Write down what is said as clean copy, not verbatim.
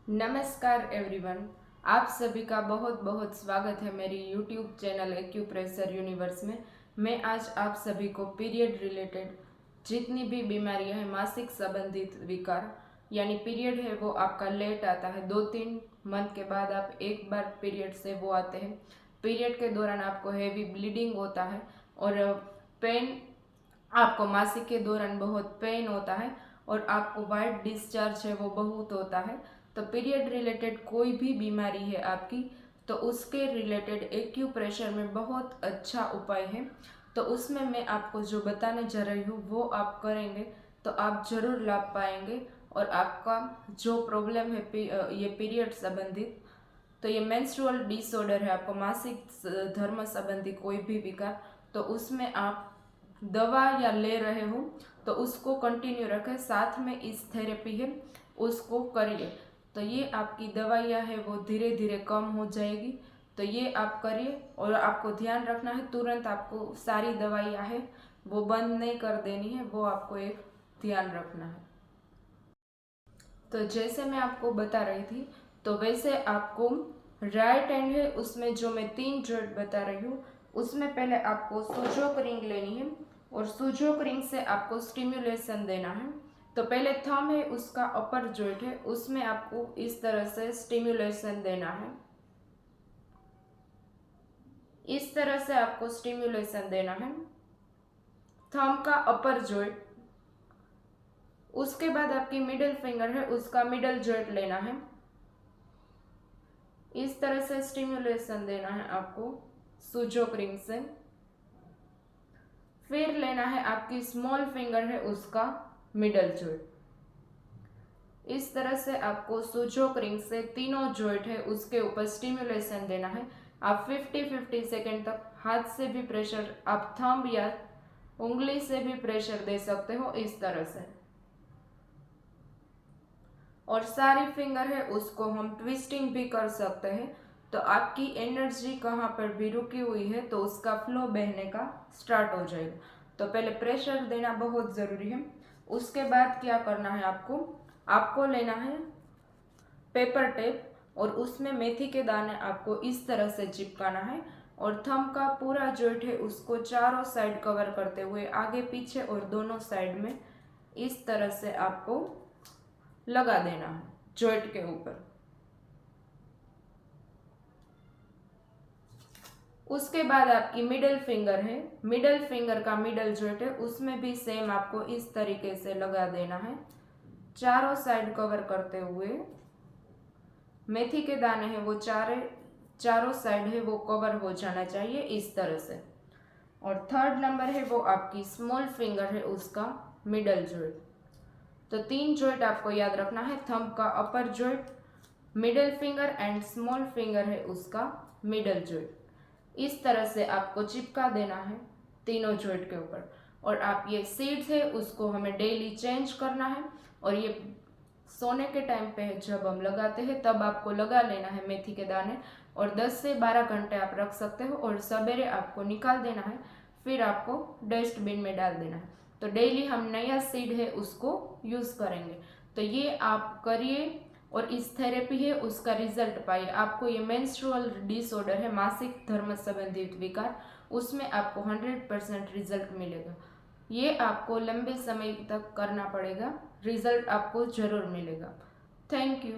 नमस्कार एवरीवन। आप सभी का बहुत बहुत स्वागत है मेरी यूट्यूब चैनल एक्यूप्रेशर यूनिवर्स में। मैं आज आप सभी को पीरियड रिलेटेड जितनी भी बीमारियां हैं, मासिक संबंधित विकार यानी पीरियड है वो आपका लेट आता है, 2-3 मंथ के बाद आप एक बार पीरियड से वो आते हैं। पीरियड के दौरान आपको हेवी ब्लीडिंग होता है और पेन, आपको मासिक के दौरान बहुत पेन होता है और आपको वाइट डिस्चार्ज है वो बहुत होता है। तो पीरियड रिलेटेड कोई भी बीमारी है आपकी, तो उसके रिलेटेड एक्यूप्रेशर में बहुत अच्छा उपाय है। तो उसमें मैं आपको जो बताने जा रही हूँ वो आप करेंगे तो आप जरूर लाभ पाएंगे। और आपका जो प्रॉब्लम है ये पीरियड संबंधित, तो ये मेंस्ट्रुअल डिसऑर्डर है, आपको मासिक धर्म संबंधी कोई भी विकार, तो उसमें आप दवा या ले रहे हो तो उसको कंटिन्यू रखें, साथ में इस थेरेपी है उसको करिए। तो ये आपकी दवाइयाँ है वो धीरे धीरे कम हो जाएगी। तो ये आप करिए और आपको ध्यान रखना है तुरंत आपको सारी दवाइयाँ है वो बंद नहीं कर देनी है, वो आपको एक ध्यान रखना है। तो जैसे मैं आपको बता रही थी, तो वैसे आपको राइट हैंड है उसमें जो मैं 3 जॉइंट बता रही हूँ, उसमें पहले आपको सुजोक रिंग लेनी है और सुजोक रिंग से आपको स्टिम्युलेशन देना है। तो पहले थंब है उसका अपर जॉइंट है, उसमें आपको इस तरह से स्टिम्युलेशन देना है। इस तरह से आपको स्टिम्युलेशन देना है थंब का अपर जॉइंट। उसके बाद आपकी मिडिल फिंगर है उसका मिडल जॉइंट लेना है, इस तरह से स्टिम्युलेशन देना है आपको सुजोक रिंग से। फिर लेना है आपकी स्मॉल फिंगर है उसका मिडल जॉइंट, इस तरह से आपको सुजोक रिंग से तीनों जॉइंट है उसके ऊपर स्टिम्युलेशन देना है। आप 50-50 सेकेंड तक हाथ से भी प्रेशर, आप थंब या उंगली से भी प्रेशर दे सकते हो इस तरह से। और सारी फिंगर है उसको हम ट्विस्टिंग भी कर सकते हैं, तो आपकी एनर्जी कहाँ पर भी रुकी हुई है तो उसका फ्लो बहने का स्टार्ट हो जाएगा। तो पहले प्रेशर देना बहुत ज़रूरी है। उसके बाद क्या करना है आपको, आपको लेना है पेपर टेप और उसमें मेथी के दाने आपको इस तरह से चिपकाना है और थंब का पूरा जॉइंट है उसको चारों साइड कवर करते हुए आगे पीछे और दोनों साइड में इस तरह से आपको लगा देना है जॉइंट के ऊपर। उसके बाद आपकी मिडिल फिंगर है, मिडिल फिंगर का मिडल जॉइंट है उसमें भी सेम आपको इस तरीके से लगा देना है, चारों साइड कवर करते हुए। मेथी के दाने हैं वो चारों साइड है वो कवर हो जाना चाहिए इस तरह से। और थर्ड नंबर है वो आपकी स्मॉल फिंगर है उसका मिडल जॉइंट। तो 3 जॉइंट आपको याद रखना है, थंब का upper joint, middle finger and small finger है उसका मिडल जॉइंट। इस तरह से आपको चिपका देना है तीनों जॉइंट के ऊपर। और आप ये सीड्स है उसको हमें डेली चेंज करना है और ये सोने के टाइम पे जब हम लगाते हैं तब आपको लगा लेना है मेथी के दाने और 10 से 12 घंटे आप रख सकते हो और सवेरे आपको निकाल देना है, फिर आपको डस्टबिन में डाल देना है। तो डेली हम नया सीड है उसको यूज़ करेंगे। तो ये आप करिए और इस थेरेपी है उसका रिजल्ट पाइए। आपको ये मेंस्ट्रुअल डिसऑर्डर है, मासिक धर्म संबंधित विकार, उसमें आपको 100% रिजल्ट मिलेगा। ये आपको लंबे समय तक करना पड़ेगा, रिजल्ट आपको जरूर मिलेगा। Thank you.